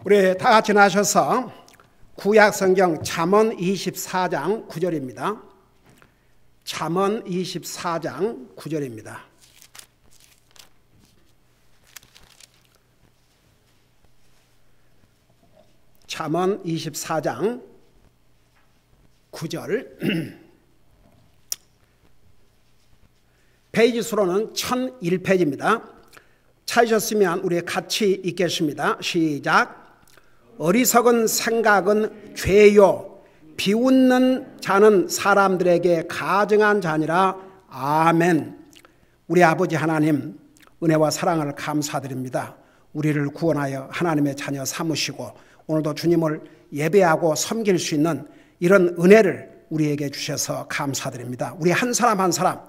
우리 다 같이 나셔서 구약성경 잠언 24장 9절입니다. 잠언 24장 9절입니다. 잠언 24장 9절 페이지 수로는 1001페이지입니다. 찾으셨으면 우리 같이 읽겠습니다. 시작. 어리석은 생각은 죄요, 비웃는 자는 사람들에게 가증한 자니라. 아멘. 우리 아버지 하나님, 은혜와 사랑을 감사드립니다. 우리를 구원하여 하나님의 자녀 삼으시고 오늘도 주님을 예배하고 섬길 수 있는 이런 은혜를 우리에게 주셔서 감사드립니다. 우리 한 사람 한 사람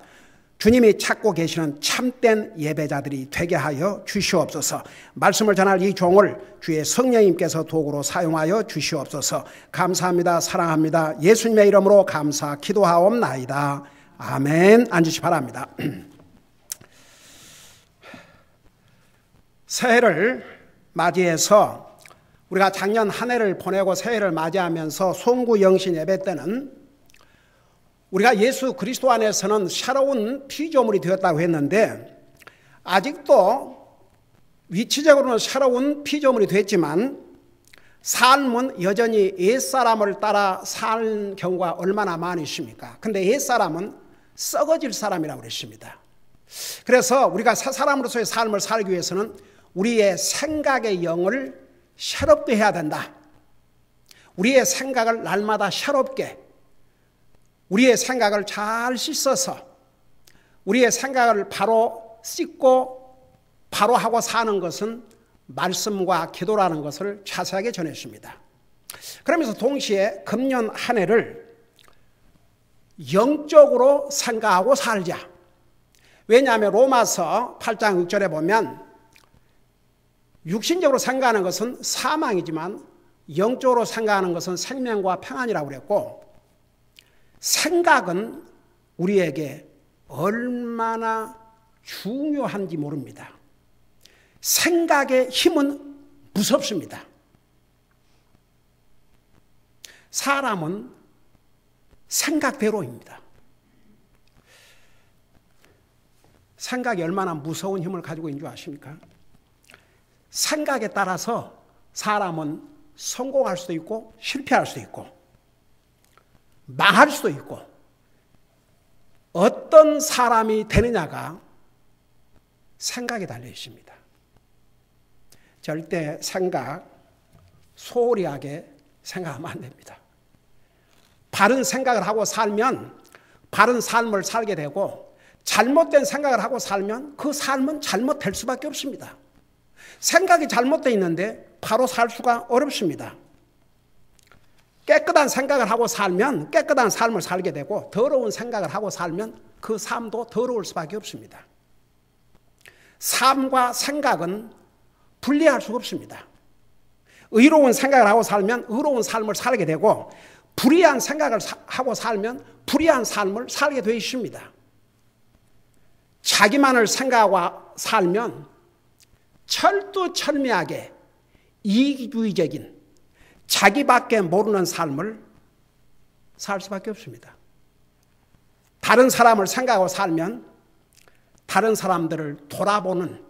주님이 찾고 계시는 참된 예배자들이 되게 하여 주시옵소서. 말씀을 전할 이 종을 주의 성령님께서 도구로 사용하여 주시옵소서. 감사합니다. 사랑합니다. 예수님의 이름으로 감사 기도하옵나이다. 아멘. 앉으시 바랍니다. 새해를 맞이해서 우리가 작년 한 해를 보내고 새해를 맞이하면서 송구영신 예배 때는 우리가 예수 그리스도 안에서는 새로운 피조물이 되었다고 했는데, 아직도 위치적으로는 새로운 피조물이 됐지만 삶은 여전히 옛사람을 따라 사는 경우가 얼마나 많으십니까? 근데 옛사람은 썩어질 사람이라고 그랬습니다. 그래서 우리가 새 사람으로서의 삶을 살기 위해서는 우리의 생각의 영을 새롭게 해야 된다. 우리의 생각을 날마다 새롭게, 우리의 생각을 잘 씻어서 우리의 생각을 바로 씻고 바로 하고 사는 것은 말씀과 기도라는 것을 자세하게 전했습니다. 그러면서 동시에 금년 한 해를 영적으로 생각하고 살자. 왜냐하면 로마서 8장 6절에 보면 육신적으로 생각하는 것은 사망이지만 영적으로 생각하는 것은 생명과 평안이라고 그랬고, 생각은 우리에게 얼마나 중요한지 모릅니다. 생각의 힘은 무섭습니다. 사람은 생각대로입니다. 생각이 얼마나 무서운 힘을 가지고 있는 줄 아십니까? 생각에 따라서 사람은 성공할 수도 있고 실패할 수도 있고 망할 수도 있고, 어떤 사람이 되느냐가 생각에 달려 있습니다. 절대 소홀히 하게 생각하면 안 됩니다. 바른 생각을 하고 살면 바른 삶을 살게 되고, 잘못된 생각을 하고 살면 그 삶은 잘못될 수밖에 없습니다. 생각이 잘못되어 있는데 바로 살 수가 어렵습니다. 깨끗한 생각을 하고 살면 깨끗한 삶을 살게 되고, 더러운 생각을 하고 살면 그 삶도 더러울 수밖에 없습니다. 삶과 생각은 분리할 수가 없습니다. 의로운 생각을 하고 살면 의로운 삶을 살게 되고, 불의한 생각을 하고 살면 불의한 삶을 살게 되어 있습니다. 자기만을 생각하고 살면 철두철미하게 이기주의적인 자기밖에 모르는 삶을 살 수밖에 없습니다. 다른 사람을 생각하고 살면 다른 사람들을 돌아보는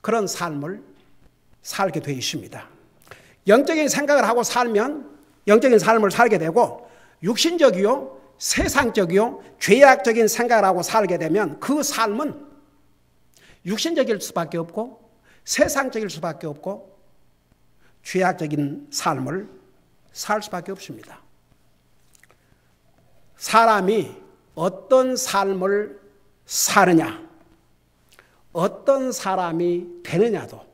그런 삶을 살게 되어 있습니다. 영적인 생각을 하고 살면 영적인 삶을 살게 되고, 육신적이요, 세상적이요, 죄악적인 생각을 하고 살게 되면 그 삶은 육신적일 수밖에 없고 세상적일 수밖에 없고 죄악적인 삶을 살 수밖에 없습니다. 사람이 어떤 삶을 사느냐, 어떤 사람이 되느냐도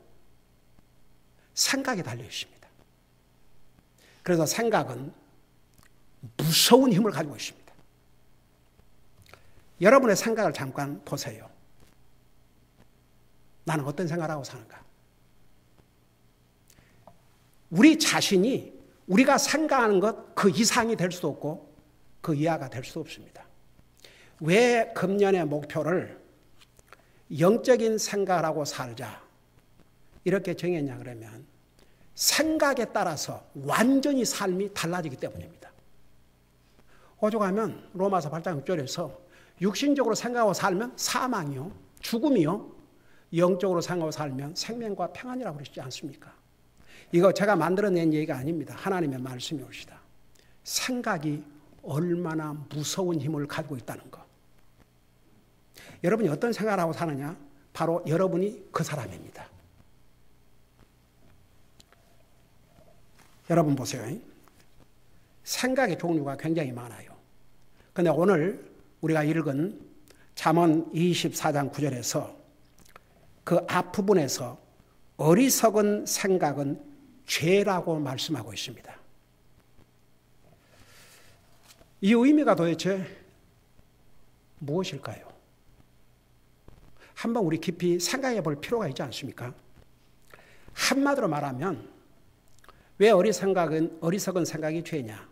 생각에 달려 있습니다. 그래서 생각은 무서운 힘을 가지고 있습니다. 여러분의 생각을 잠깐 보세요. 나는 어떤 생각을 하고 사는가? 우리 자신이 우리가 생각하는 것 그 이상이 될 수도 없고 그 이하가 될 수도 없습니다. 왜 금년의 목표를 영적인 생각을 하고 살자 이렇게 정했냐 그러면, 생각에 따라서 완전히 삶이 달라지기 때문입니다. 오죽하면 로마서 8장 6절에서 육신적으로 생각하고 살면 사망이요, 죽음이요, 영적으로 생각하고 살면 생명과 평안이라고 그러시지 않습니까? 이거 제가 만들어낸 얘기가 아닙니다. 하나님의 말씀이 옵시다. 생각이 얼마나 무서운 힘을 가지고 있다는 거. 여러분이 어떤 생각을 하고 사느냐? 바로 여러분이 그 사람입니다. 여러분 보세요. 생각의 종류가 굉장히 많아요. 그런데 오늘 우리가 읽은 잠언 24장 9절에서 그 앞부분에서 어리석은 생각은 죄라고 말씀하고 있습니다. 이 의미가 도대체 무엇일까요? 한번 우리 깊이 생각해 볼 필요가 있지 않습니까? 한마디로 말하면 왜 어리석은 생각이 죄냐?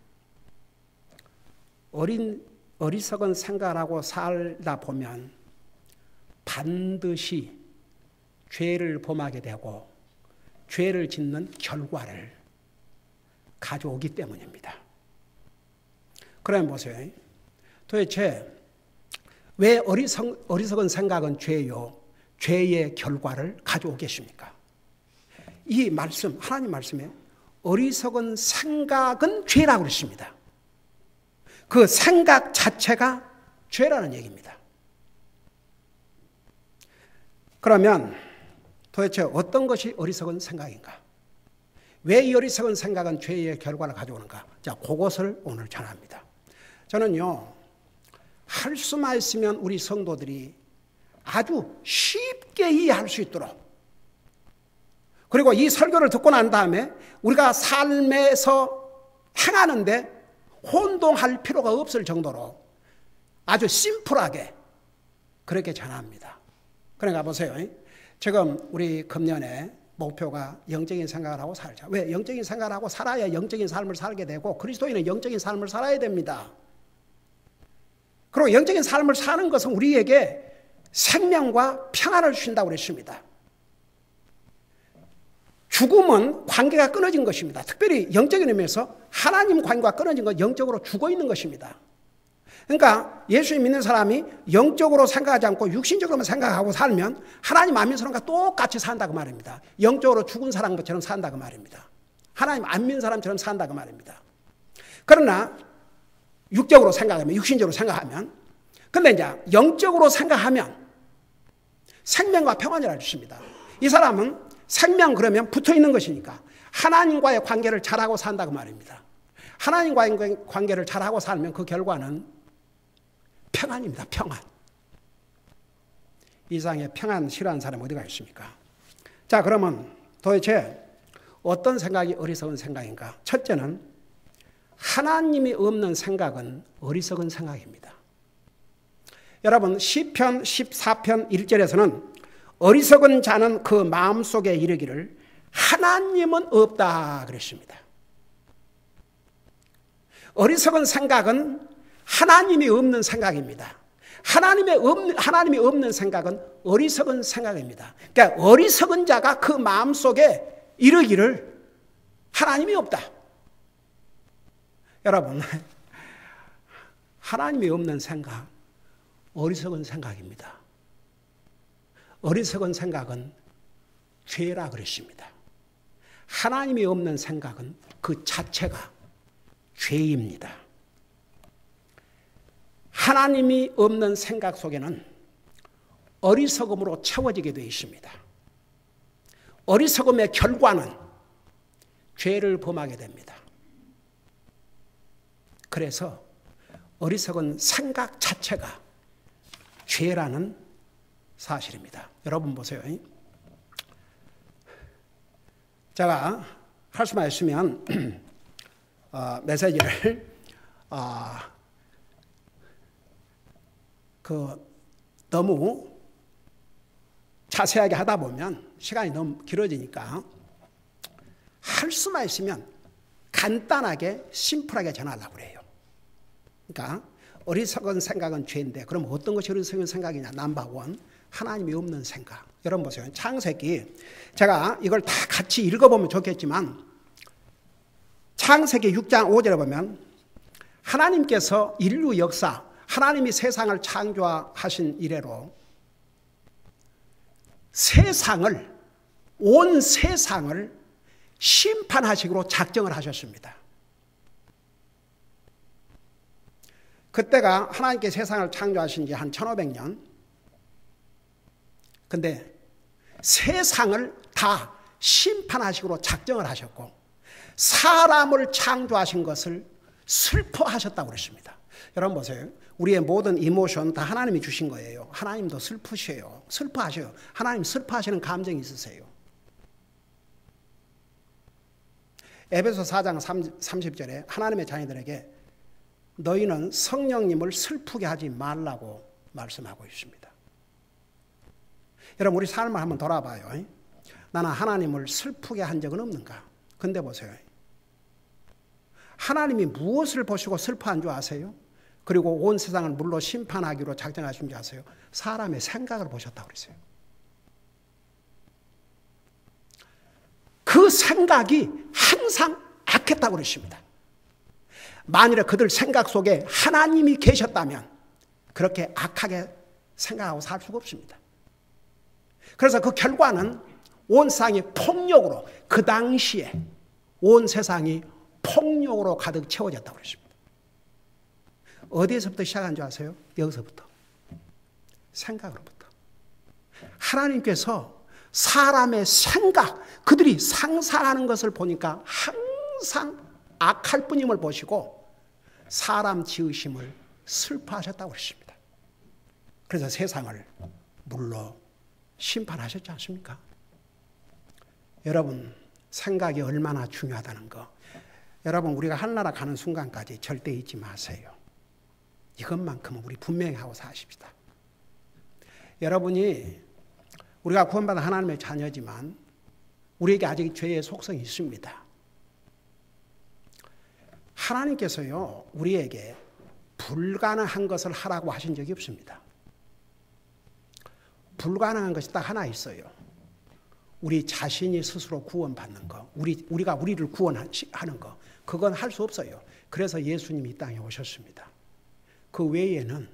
어리석은 생각을 하고 살다 보면 반드시 죄를 범하게 되고 죄를 짓는 결과를 가져오기 때문입니다. 그러면 보세요. 도대체 왜 어리석은 생각은 죄요? 죄의 결과를 가져오겠습니까? 이 말씀, 하나님 말씀에 어리석은 생각은 죄라고 그랬습니다. 그 생각 자체가 죄라는 얘기입니다. 그러면 도대체 어떤 것이 어리석은 생각인가? 왜 이 어리석은 생각은 죄의 결과를 가져오는가? 자, 그것을 오늘 전합니다. 저는요, 할 수만 있으면 우리 성도들이 아주 쉽게 이해할 수 있도록, 그리고 이 설교를 듣고 난 다음에 우리가 삶에서 행하는데 혼동할 필요가 없을 정도로 아주 심플하게 그렇게 전합니다. 그러니까 보세요. 지금 우리 금년에 목표가 영적인 생각을 하고 살자. 왜? 영적인 생각을 하고 살아야 영적인 삶을 살게 되고 그리스도인은 영적인 삶을 살아야 됩니다. 그리고 영적인 삶을 사는 것은 우리에게 생명과 평안을 주신다고 그랬습니다. 죽음은 관계가 끊어진 것입니다. 특별히 영적인 의미에서 하나님 관계가 끊어진 건 영적으로 죽어 있는 것입니다. 그러니까 예수 믿는 사람이 영적으로 생각하지 않고 육신적으로만 생각하고 살면 하나님 안 믿는 사람과 똑같이 산다고 말입니다. 영적으로 죽은 사람처럼 산다고 말입니다. 하나님 안 믿는 사람처럼 산다고 말입니다. 그러나 육적으로 생각하면, 육신적으로 생각하면, 근데 이제 영적으로 생각하면 생명과 평안이라고 주십니다. 이 사람은 생명 그러면 붙어 있는 것이니까 하나님과의 관계를 잘하고 산다고 말입니다. 하나님과의 관계를 잘하고 살면 그 결과는 평안입니다. 평안. 이상의 평안 싫어하는 사람이 어디가 있습니까? 자, 그러면 도대체 어떤 생각이 어리석은 생각인가? 첫째는 하나님이 없는 생각은 어리석은 생각입니다. 여러분 시편 14편 1절에서는 어리석은 자는 그 마음속에 이르기를 하나님은 없다 그랬습니다. 어리석은 생각은 하나님이 없는 생각입니다. 하나님이 없는 생각은 어리석은 생각입니다. 그러니까 어리석은 자가 그 마음속에 이르기를 하나님이 없다. 여러분, 하나님이 없는 생각, 어리석은 생각입니다. 어리석은 생각은 죄라 그랬습니다. 하나님이 없는 생각은 그 자체가 죄입니다. 하나님이 없는 생각 속에는 어리석음으로 채워지게 되어 있습니다. 어리석음의 결과는 죄를 범하게 됩니다. 그래서 어리석은 생각 자체가 죄라는 사실입니다. 여러분 보세요. 제가 할 수만 있으면 메시지를 너무 자세하게 하다 보면 시간이 너무 길어지니까 할 수만 있으면 간단하게 심플하게 전하려고 그래요. 그러니까 어리석은 생각은 죄인데 그럼 어떤 것이 어리석은 생각이냐? 넘버 원, 하나님이 없는 생각. 여러분 보세요. 창세기, 제가 이걸 다 같이 읽어보면 좋겠지만 창세기 6장 5절에 보면 하나님께서 인류 역사, 하나님이 세상을 창조하신 이래로 온 세상을 심판하시기로 작정을 하셨습니다. 그때가 하나님께 세상을 창조하신 지 한 1500년. 근데 세상을 다 심판하시기로 작정을 하셨고 사람을 창조하신 것을 슬퍼하셨다고 그랬습니다. 여러분 보세요. 우리의 모든 이모션 다 하나님이 주신 거예요. 하나님도 슬프셔요. 슬퍼하셔요. 하나님 슬퍼하시는 감정이 있으세요. 에베소 4장 30절에 하나님의 자녀들에게 너희는 성령님을 슬프게 하지 말라고 말씀하고 있습니다. 여러분 우리 삶을 한번 돌아봐요. 나는 하나님을 슬프게 한 적은 없는가? 근데 보세요. 하나님이 무엇을 보시고 슬퍼한 줄 아세요? 그리고 온 세상을 물로 심판하기로 작정하신 줄 아세요? 사람의 생각을 보셨다고 그랬어요. 그 생각이 항상 악했다고 그랬습니다. 만일에 그들 생각 속에 하나님이 계셨다면 그렇게 악하게 생각하고 살 수가 없습니다. 그래서 그 결과는 온 세상이 폭력으로, 그 당시에 온 세상이 폭력으로 가득 채워졌다고 그랬습니다. 어디에서부터 시작한 줄 아세요? 여기서부터. 생각으로부터. 하나님께서 사람의 생각, 그들이 상상하는 것을 보니까 항상 악할 뿐임을 보시고 사람 지으심을 슬퍼하셨다고 그랬습니다. 그래서 세상을 물로 심판하셨지 않습니까? 여러분, 생각이 얼마나 중요하다는 거, 여러분 우리가 하늘나라 가는 순간까지 절대 잊지 마세요. 이것만큼은 우리 분명히 하고 사십시다. 여러분이 우리가 구원받은 하나님의 자녀지만 우리에게 아직 죄의 속성이 있습니다. 하나님께서요 우리에게 불가능한 것을 하라고 하신 적이 없습니다. 불가능한 것이 딱 하나 있어요. 우리 자신이 스스로 구원받는 거, 우리가 우리를 구원하는 거, 그건 할 수 없어요. 그래서 예수님이 이 땅에 오셨습니다. 그 외에는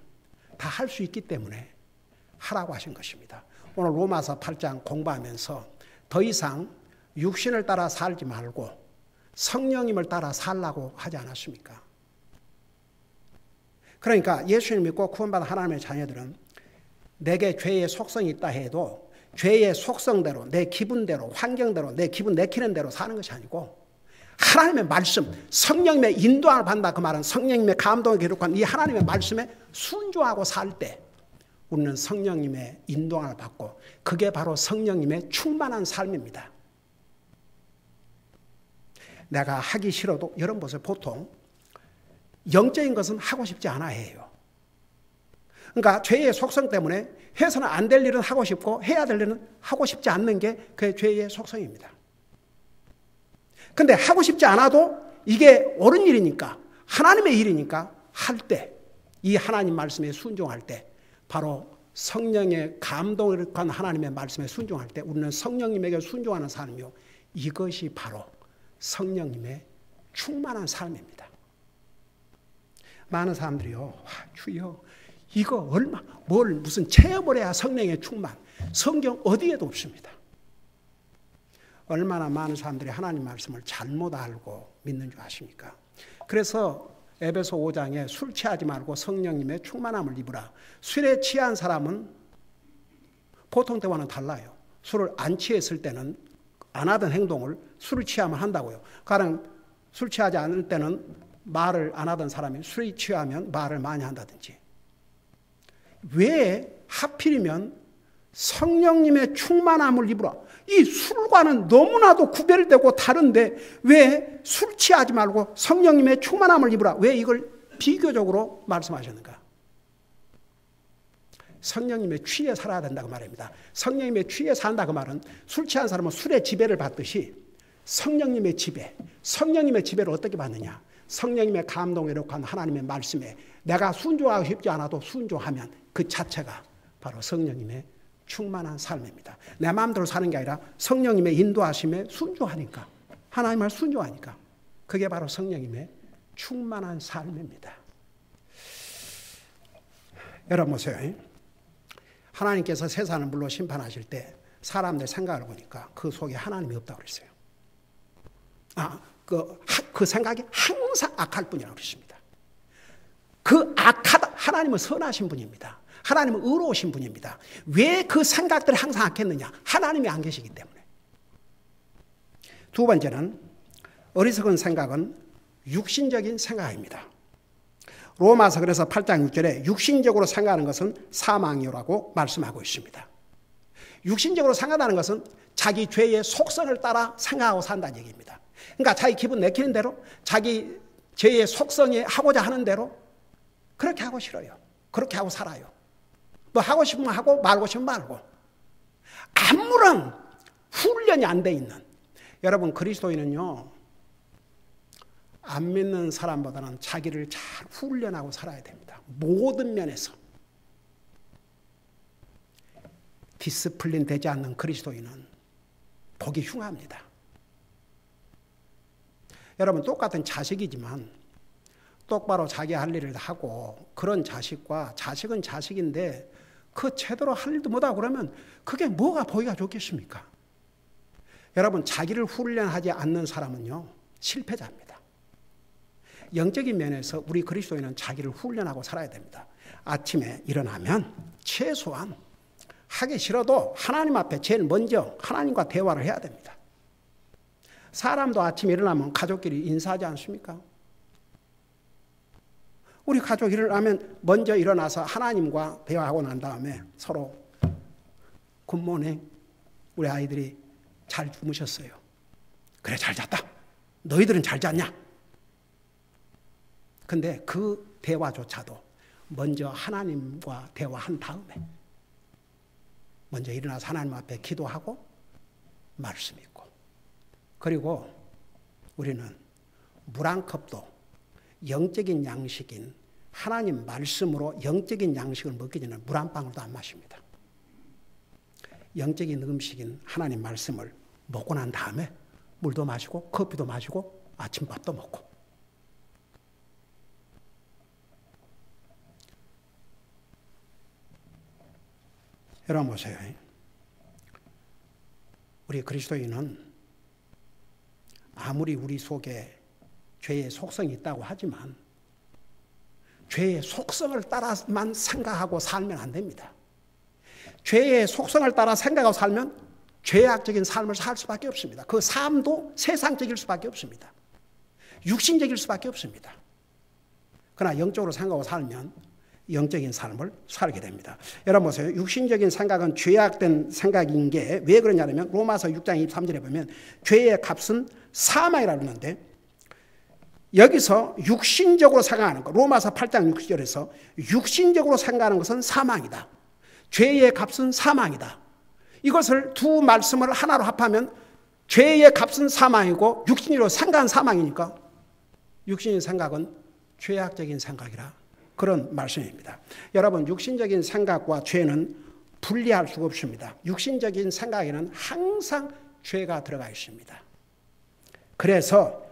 다 할 수 있기 때문에 하라고 하신 것입니다. 오늘 로마서 8장 공부하면서 더 이상 육신을 따라 살지 말고 성령님을 따라 살라고 하지 않았습니까? 그러니까 예수님을 믿고 구원받은 하나님의 자녀들은 내게 죄의 속성이 있다 해도 죄의 속성대로, 내 기분대로, 환경대로, 내 기분 내키는 대로 사는 것이 아니고 하나님의 말씀, 성령님의 인도함을 받는다. 그 말은 성령님의 감동을 기록한 이 하나님의 말씀에 순종하고 살 때 우리는 성령님의 인도함을 받고 그게 바로 성령님의 충만한 삶입니다. 내가 하기 싫어도, 여러분 보세요. 보통 영적인 것은 하고 싶지 않아 해요. 그러니까 죄의 속성 때문에 해서는 안 될 일은 하고 싶고 해야 될 일은 하고 싶지 않는 게 그 죄의 속성입니다. 근데 하고 싶지 않아도 이게 옳은 일이니까, 하나님의 일이니까 할 때, 이 하나님 말씀에 순종할 때, 바로 성령의 감동을 간 하나님의 말씀에 순종할 때 우리는 성령님에게 순종하는 삶이요, 이것이 바로 성령님의 충만한 삶입니다. 많은 사람들이요, 주여 이거 무슨 체험을 해야 성령의 충만, 성경 어디에도 없습니다. 얼마나 많은 사람들이 하나님 말씀을 잘못 알고 믿는 줄 아십니까? 그래서 에베소 5장에 술 취하지 말고 성령님의 충만함을 입으라. 술에 취한 사람은 보통 때와는 달라요. 술을 안 취했을 때는 안 하던 행동을 술을 취하면 한다고요. 가령 술 취하지 않을 때는 말을 안 하던 사람이 술이 취하면 말을 많이 한다든지. 왜 하필이면 성령님의 충만함을 입으라. 이 술과는 너무나도 구별되고 다른데 왜 술 취하지 말고 성령님의 충만함을 입으라. 왜 이걸 비교적으로 말씀하셨는가? 성령님의 취해 살아야 된다고 말입니다. 성령님의 취해 산다 그 말은 술 취한 사람은 술의 지배를 받듯이 성령님의 지배, 성령님의 지배를 어떻게 받느냐? 성령님의 감동에 이룩한 하나님의 말씀에 내가 순종하고 싶지 않아도 순종하면 그 자체가 바로 성령님의 충만한 삶입니다. 내 마음대로 사는 게 아니라 성령님의 인도하심에 순종하니까, 하나님 말 순종하니까, 그게 바로 성령님의 충만한 삶입니다. 여러분 보세요. 하나님께서 세상을 물로 심판하실 때 사람들 생각을 보니까 그 속에 하나님이 없다고 그랬어요. 그 생각이 항상 악할 뿐이라고 그랬습니다. 하나님은 선하신 분입니다. 하나님은 의로우신 분입니다. 왜 그 생각들이 항상 악했느냐? 하나님이 안 계시기 때문에. 두 번째는 어리석은 생각은 육신적인 생각입니다. 로마서 그래서 8장 6절에 육신적으로 생각하는 것은 사망이라고 말씀하고 있습니다. 육신적으로 생각하는 것은 자기 죄의 속성을 따라 생각하고 산다는 얘기입니다. 그러니까 자기 기분 내키는 대로, 자기 죄의 속성이 하고자 하는 대로 그렇게 하고 싫어요. 그렇게 하고 살아요. 뭐 하고 싶으면 하고 말고 싶으면 말고. 아무런 훈련이 안 돼 있는. 여러분, 그리스도인은요, 안 믿는 사람보다는 자기를 잘 훈련하고 살아야 됩니다. 모든 면에서. 디스플린 되지 않는 그리스도인은 보기 흉합니다. 여러분, 똑같은 자식이지만 똑바로 자기 할 일을 하고, 그런 자식과 자식은 자식인데 그 제대로 할 일도 못하고 그러면 그게 뭐가 보기가 좋겠습니까? 여러분, 자기를 훈련하지 않는 사람은요, 실패자입니다. 영적인 면에서 우리 그리스도인은 자기를 훈련하고 살아야 됩니다. 아침에 일어나면 최소한 하기 싫어도 하나님 앞에 제일 먼저 하나님과 대화를 해야 됩니다. 사람도 아침에 일어나면 가족끼리 인사하지 않습니까? 우리 가족 일어나면 먼저 일어나서 하나님과 대화하고 난 다음에 서로 굿모닝, 우리 아이들이 잘 주무셨어요. 그래, 잘 잤다. 너희들은 잘 잤냐? 근데 그 대화조차도 먼저 하나님과 대화한 다음에 먼저 일어나서 하나님 앞에 기도하고 말씀 읽고, 그리고 우리는 물 한 컵도 영적인 양식인 하나님 말씀으로 영적인 양식을 먹기 전에 물 한 방울도 안 마십니다. 영적인 음식인 하나님 말씀을 먹고 난 다음에 물도 마시고 커피도 마시고 아침밥도 먹고. 여러분 보세요. 우리 그리스도인은 아무리 우리 속에 죄의 속성이 있다고 하지만 죄의 속성을 따라만 생각하고 살면 안 됩니다. 죄의 속성을 따라 생각하고 살면 죄악적인 삶을 살 수밖에 없습니다. 그 삶도 세상적일 수밖에 없습니다. 육신적일 수밖에 없습니다. 그러나 영적으로 생각하고 살면 영적인 삶을 살게 됩니다. 여러분 보세요. 육신적인 생각은 죄악된 생각인 게 왜 그러냐면 로마서 6장 23절에 보면 죄의 값은 사망이라고 하는데, 여기서 육신적으로 생각하는 것, 로마서 8장 6절에서 육신적으로 생각하는 것은 사망이다. 죄의 값은 사망이다. 이것을 두 말씀을 하나로 합하면 죄의 값은 사망이고 육신으로 생각한 사망이니까 육신의 생각은 죄악적인 생각이라, 그런 말씀입니다. 여러분, 육신적인 생각과 죄는 분리할 수가 없습니다. 육신적인 생각에는 항상 죄가 들어가 있습니다. 그래서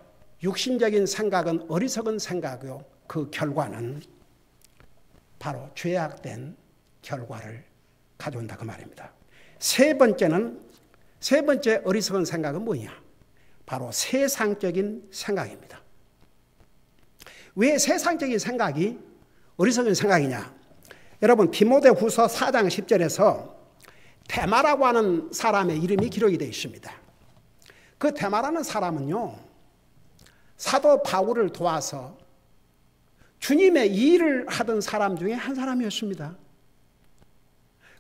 육신적인 생각은 어리석은 생각이요, 그 결과는 바로 죄악된 결과를 가져온다, 그 말입니다. 세 번째 어리석은 생각은 뭐냐? 바로 세상적인 생각입니다. 왜 세상적인 생각이 어리석은 생각이냐? 여러분, 디모데후서 4장 10절에서 데마라고 하는 사람의 이름이 기록이 되어 있습니다. 그 데마라는 사람은요, 사도 바울을 도와서 주님의 일을 하던 사람 중에 한 사람이었습니다.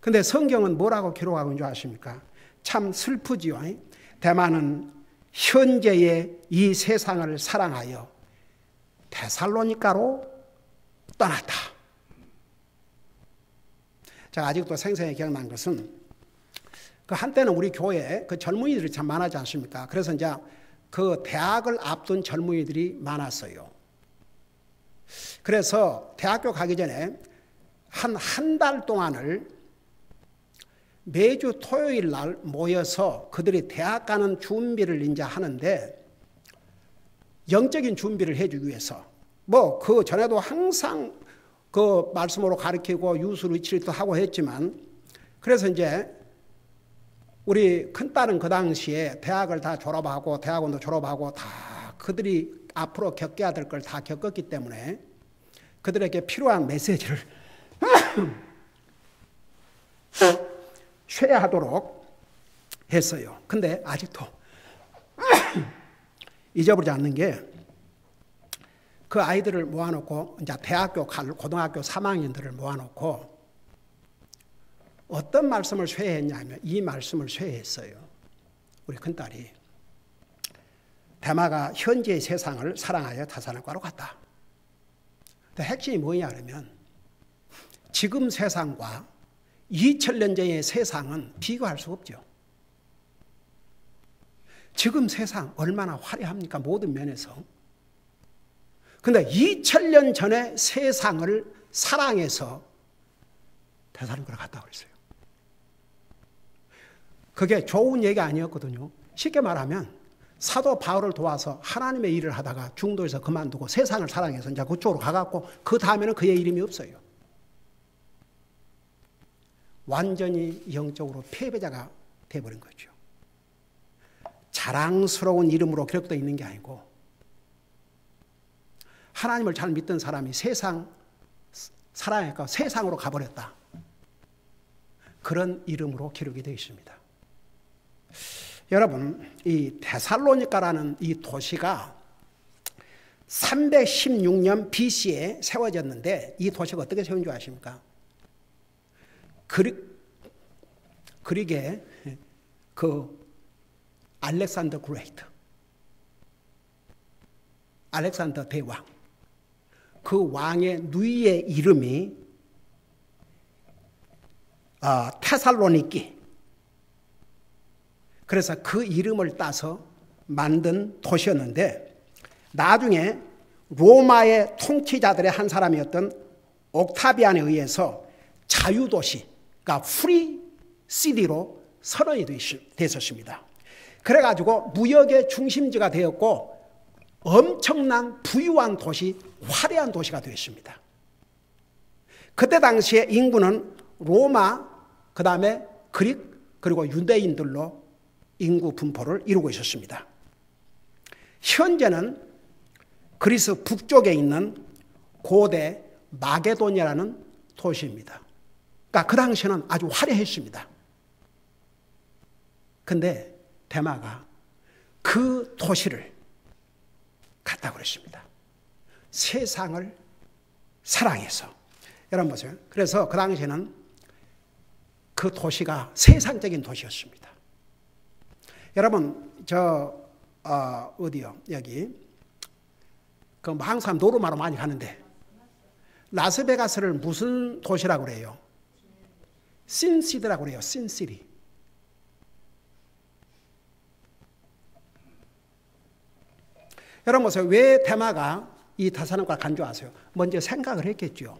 그런데 성경은 뭐라고 기록하고 있는 줄 아십니까? 참 슬프지요. 데마는 현재의 이 세상을 사랑하여 데살로니가로 떠났다. 제가 아직도 생생히 기억난 것은 그 한때는 우리 교회에 그 젊은이들이 참 많았지 않습니까? 그래서 이제 그 대학을 앞둔 젊은이들이 많았어요. 그래서 대학교 가기 전에 한 달 동안을 매주 토요일 날 모여서 그들이 대학 가는 준비를 이제 하는데, 영적인 준비를 해주기 위해서 뭐 그 전에도 항상 그 말씀으로 가르치고 유수 리트리트도 하고 했지만, 그래서 이제 우리 큰딸은 그 당시에 대학을 다 졸업하고 대학원도 졸업하고 다 그들이 앞으로 겪어야 될 걸 다 겪었기 때문에 그들에게 필요한 메시지를 쉐어하도록 했어요. 근데 아직도 잊어버리지 않는 게, 그 아이들을 모아놓고 이제 대학교 고등학교 3학년들을 모아놓고 어떤 말씀을 쉐어했냐면 이 말씀을 쉐어했어요. 우리 큰딸이 대마가 현재의 세상을 사랑하여 타산학과로 갔다. 근데 핵심이 뭐냐 그러면, 지금 세상과 2000년 전의 세상은 비교할 수 없죠. 지금 세상 얼마나 화려합니까? 모든 면에서. 근데 2000년 전의 세상을 사랑해서 대사님과로 갔다고 그랬어요. 그게 좋은 얘기 아니었거든요. 쉽게 말하면 사도 바울을 도와서 하나님의 일을 하다가 중도에서 그만두고 세상을 사랑해서 이제 그쪽으로 가갖고 그 다음에는 그의 이름이 없어요. 완전히 영적으로 패배자가 돼버린 거죠. 자랑스러운 이름으로 기록되어 있는 게 아니고, 하나님을 잘 믿던 사람이 세상 사랑하니까 세상으로 가버렸다. 그런 이름으로 기록이 되어 있습니다. 여러분, 이 데살로니가라는 이 도시가 316년 BC에 세워졌는데, 이 도시가 어떻게 세운 줄 아십니까? 그릭의 그 알렉산더 그레이트, 알렉산더 대왕, 그 왕의 누이의 이름이 테살로니키. 그래서 그 이름을 따서 만든 도시였는데, 나중에 로마의 통치자들의 한 사람이었던 옥타비안에 의해서 자유도시, 그러니까 프리 시티로 선언이 됐었습니다. 그래가지고 무역의 중심지가 되었고 엄청난 부유한 도시, 화려한 도시가 되었습니다. 그때 당시에 인구는 로마, 그 다음에 그릭, 그리고 유대인들로 인구 분포를 이루고 있었습니다. 현재는 그리스 북쪽에 있는 고대 마게도니아라는 도시입니다. 그러니까 그 당시에는 아주 화려했습니다. 근데 대마가 그 도시를 갔다고 그랬습니다. 세상을 사랑해서. 여러분 보세요. 그래서 그 당시에는 그 도시가 세상적인 도시였습니다. 여러분, 어디요? 여기. 항상 노르마로 많이 가는데, 라스베가스를 무슨 도시라고 그래요? 신시티라고 그래요. 신시티. 여러분 보세요. 왜 대마가 이 다사람과 간 줄 아세요? 먼저 생각을 했겠죠.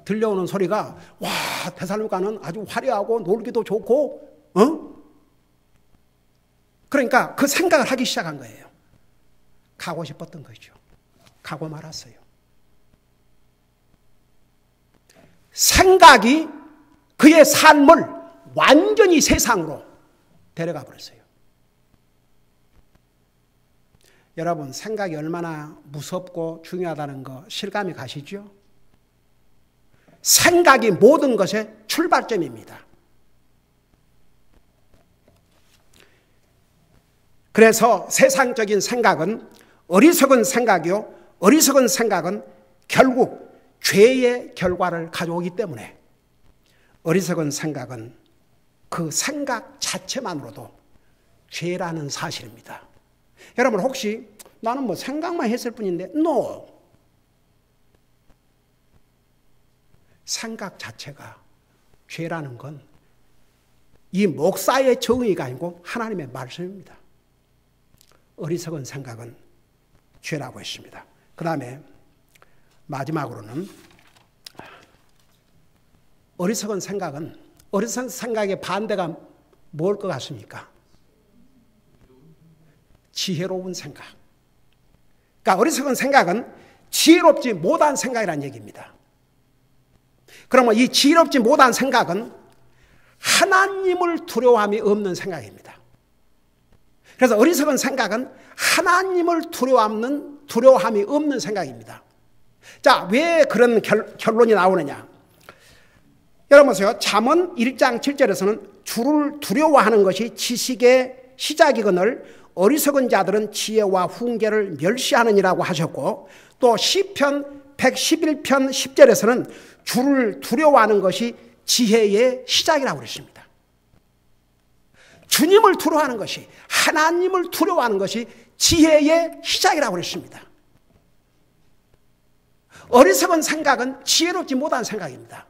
들려오는 소리가, 와, 데살로니가는 아주 화려하고 놀기도 좋고, 그러니까 그 생각을 하기 시작한 거예요. 가고 싶었던 거죠. 가고 말았어요. 생각이 그의 삶을 완전히 세상으로 데려가 버렸어요. 여러분, 생각이 얼마나 무섭고 중요하다는 거 실감이 가시죠? 생각이 모든 것의 출발점입니다. 그래서 세상적인 생각은 어리석은 생각이요, 어리석은 생각은 결국 죄의 결과를 가져오기 때문에 어리석은 생각은 그 생각 자체만으로도 죄라는 사실입니다. 여러분, 혹시 나는 뭐 생각만 했을 뿐인데, no. 생각 자체가 죄라는 건 이 목사의 정의가 아니고 하나님의 말씀입니다. 어리석은 생각은 죄라고 했습니다. 그 다음에 마지막으로는 어리석은 생각은 어리석은 생각의 반대가 뭘 것 같습니까? 지혜로운 생각. 그러니까 어리석은 생각은 지혜롭지 못한 생각이라는 얘기입니다. 그러면 이 지혜롭지 못한 생각은 하나님을 두려워함이 없는 생각입니다. 그래서 어리석은 생각은 하나님을 두려워함이 없는 생각입니다. 자, 왜 그런 결론이 나오느냐? 여러분 보세요. 잠언 1장 7절에서는 주를 두려워하는 것이 지식의 시작이거늘 어리석은 자들은 지혜와 훈계를 멸시하느니라고 하셨고, 또 시편 111편 10절에서는 주를 두려워하는 것이 지혜의 시작이라고 그랬습니다. 주님을 두려워하는 것이, 하나님을 두려워하는 것이 지혜의 시작이라고 그랬습니다. 어리석은 생각은 지혜롭지 못한 생각입니다.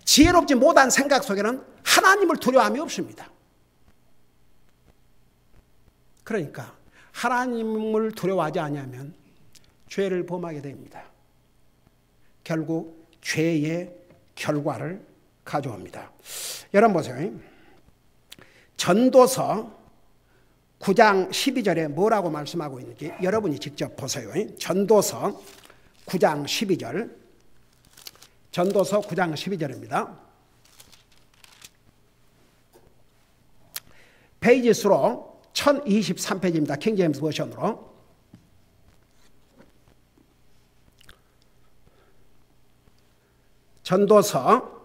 지혜롭지 못한 생각 속에는 하나님을 두려워함이 없습니다. 그러니까 하나님을 두려워하지 않으면 죄를 범하게 됩니다. 결국 죄의 결과를 가져옵니다. 여러분 보세요. 전도서 9장 12절에 뭐라고 말씀하고 있는지 여러분이 직접 보세요. 전도서 9장 12절. 전도서 9장 12절입니다. 페이지 수로 1023페이지입니다. 킹제임스 버전으로. 전도서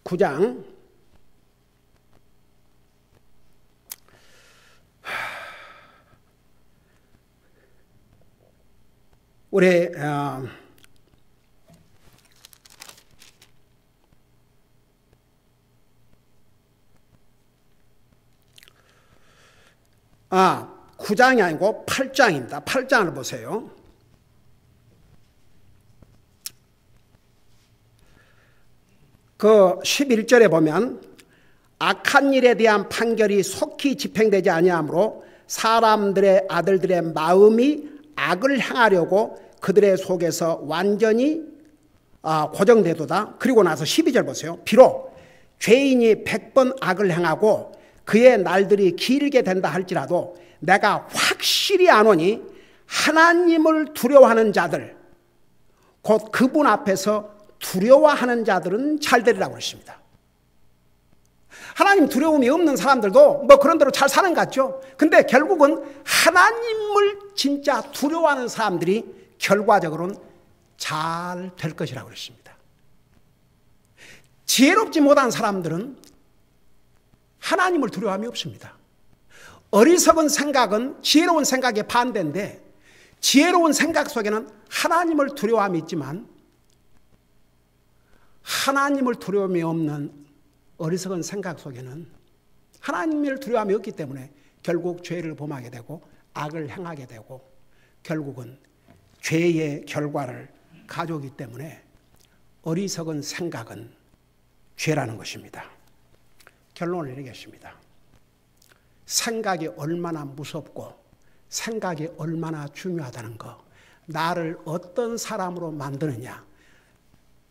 9장 우리 아 9장이 아니고 8장입니다. 8장을 보세요. 그 11절에 보면 악한 일에 대한 판결이 속히 집행되지 아니하므로 사람들의 아들들의 마음이 악을 행하려고 그들의 속에서 완전히 고정되도다. 그리고 나서 12절 보세요. 비록 죄인이 100번 악을 행하고 그의 날들이 길게 된다 할지라도 내가 확실히 아노니 하나님을 두려워하는 자들 곧 그분 앞에서 두려워하는 자들은 잘 되리라고 했습니다. 하나님 두려움이 없는 사람들도 뭐 그런 대로 잘 사는 것 같죠. 근데 결국은 하나님을 진짜 두려워하는 사람들이 결과적으로는 잘 될 것이라고 그랬습니다. 지혜롭지 못한 사람들은 하나님을 두려워함이 없습니다. 어리석은 생각은 지혜로운 생각의 반대인데 지혜로운 생각 속에는 하나님을 두려워함이 있지만 하나님을 두려움이 없는 어리석은 생각 속에는 하나님을 두려움이 없기 때문에 결국 죄를 범하게 되고 악을 행하게 되고 결국은 죄의 결과를 가져오기 때문에 어리석은 생각은 죄라는 것입니다. 결론을 내리겠습니다. 생각이 얼마나 무섭고 생각이 얼마나 중요하다는 거, 나를 어떤 사람으로 만드느냐,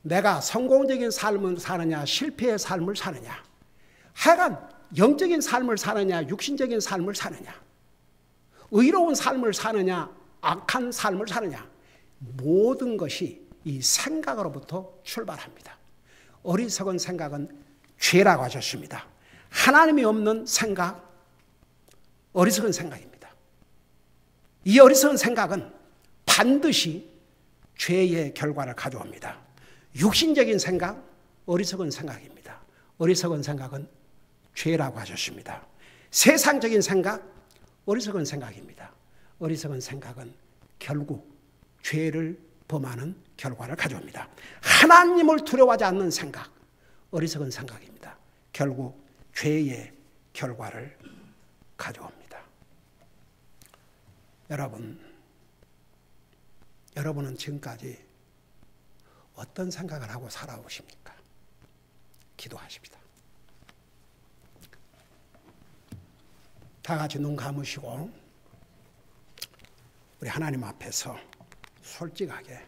내가 성공적인 삶을 사느냐 실패의 삶을 사느냐, 하여간 영적인 삶을 사느냐 육신적인 삶을 사느냐, 의로운 삶을 사느냐 악한 삶을 사느냐, 모든 것이 이 생각으로부터 출발합니다. 어리석은 생각은 죄라고 하셨습니다. 하나님이 없는 생각, 어리석은 생각입니다. 이 어리석은 생각은 반드시 죄의 결과를 가져옵니다. 육신적인 생각, 어리석은 생각입니다. 어리석은 생각은 죄라고 하셨습니다. 세상적인 생각, 어리석은 생각입니다. 어리석은 생각은 결국 죄를 범하는 결과를 가져옵니다. 하나님을 두려워하지 않는 생각, 어리석은 생각입니다. 결국 죄의 결과를 가져옵니다. 여러분은 지금까지 어떤 생각을 하고 살아오십니까? 기도하십니다. 다 같이 눈 감으시고 우리 하나님 앞에서 솔직하게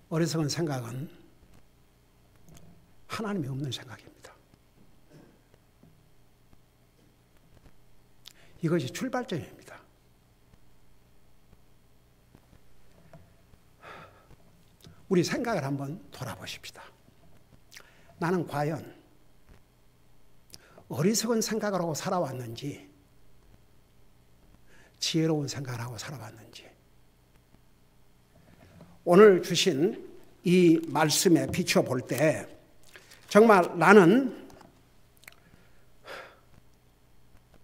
어리석은 생각은 하나님이 없는 생각입니다. 이것이 출발점입니다. 우리 생각을 한번 돌아보십시다. 나는 과연 어리석은 생각을 하고 살아왔는지 지혜로운 생각을 하고 살아왔는지 오늘 주신 이 말씀에 비춰볼 때 정말 나는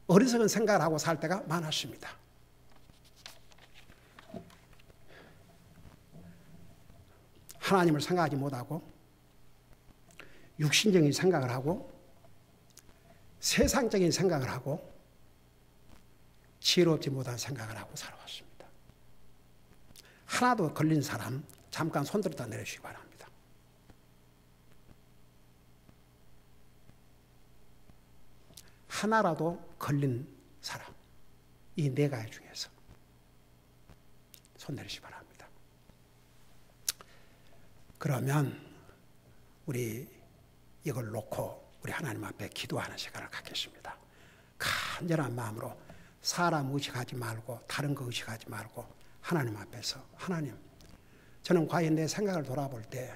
어리석은 생각을 하고 살 때가 많았습니다. 하나님을 생각하지 못하고 육신적인 생각을 하고 세상적인 생각을 하고 지혜롭지 못한 생각을 하고 살아왔습니다. 하나도 걸린 사람 잠깐 손들었다 내려주시기 바랍니다. 하나라도 걸린 사람 이 네 가지 중에서 손 내리시기 바랍니다. 그러면 우리 이걸 놓고 우리 하나님 앞에 기도하는 시간을 갖겠습니다. 간절한 마음으로 사람 의식하지 말고 다른 거 의식하지 말고 하나님 앞에서 하나님 저는 과연 내 생각을 돌아볼 때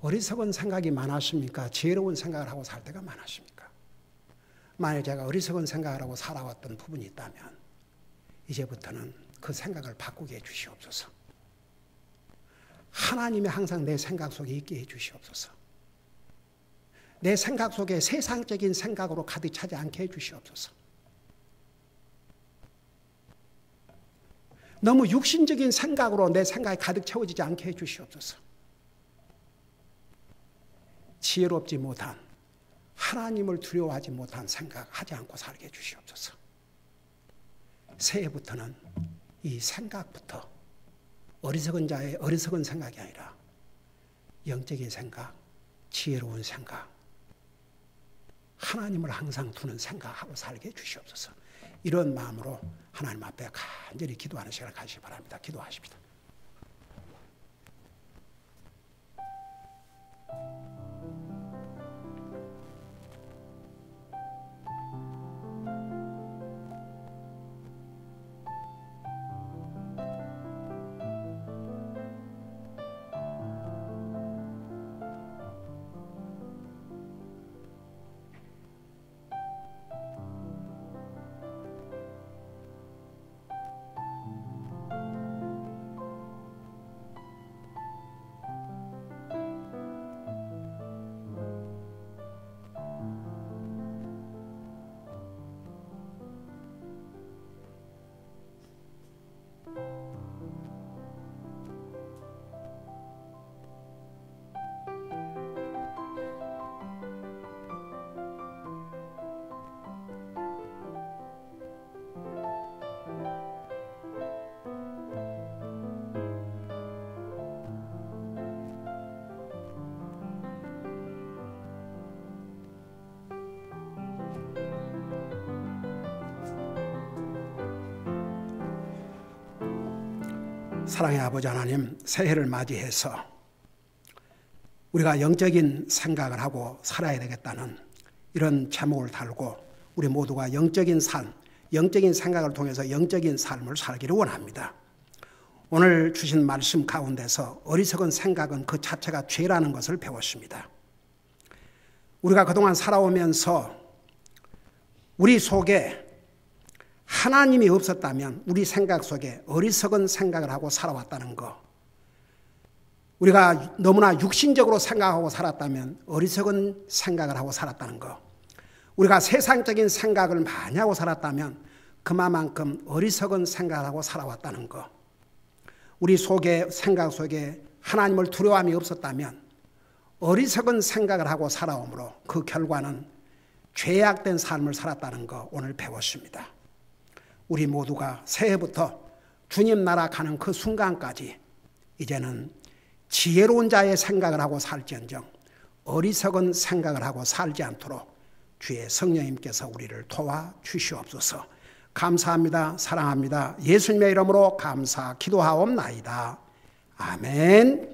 어리석은 생각이 많았습니까? 지혜로운 생각을 하고 살 때가 많았습니까? 만약 제가 어리석은 생각을 하고 살아왔던 부분이 있다면 이제부터는 그 생각을 바꾸게 해주시옵소서. 하나님이 항상 내 생각 속에 있게 해주시옵소서. 내 생각 속에 세상적인 생각으로 가득 차지 않게 해주시옵소서. 너무 육신적인 생각으로 내 생각이 가득 채워지지 않게 해주시옵소서. 지혜롭지 못한 하나님을 두려워하지 못한 생각하지 않고 살게 해주시옵소서. 새해부터는 이 생각부터 어리석은 자의 어리석은 생각이 아니라 영적인 생각, 지혜로운 생각, 하나님을 항상 두는 생각하고 살게 해주시옵소서. 이런 마음으로 하나님 앞에 간절히 기도하는 시간을 가지시기 바랍니다. 기도하십시다. 사랑의 아버지 하나님, 새해를 맞이해서 우리가 영적인 생각을 하고 살아야 되겠다는 이런 제목을 달고 우리 모두가 영적인 삶, 영적인 생각을 통해서 영적인 삶을 살기를 원합니다. 오늘 주신 말씀 가운데서 어리석은 생각은 그 자체가 죄라는 것을 배웠습니다. 우리가 그동안 살아오면서 우리 속에 하나님이 없었다면 우리 생각 속에 어리석은 생각을 하고 살아왔다는 것, 우리가 너무나 육신적으로 생각하고 살았다면 어리석은 생각을 하고 살았다는 것, 우리가 세상적인 생각을 많이 하고 살았다면 그만큼 어리석은 생각을 하고 살아왔다는 것, 우리 속에 생각 속에 하나님을 두려움이 없었다면 어리석은 생각을 하고 살아오므로 그 결과는 죄악된 삶을 살았다는 것 오늘 배웠습니다. 우리 모두가 새해부터 주님 나라 가는 그 순간까지 이제는 지혜로운 자의 생각을 하고 살지언정 어리석은 생각을 하고 살지 않도록 주의 성령님께서 우리를 도와주시옵소서. 감사합니다. 사랑합니다. 예수님의 이름으로 감사 기도하옵나이다. 아멘.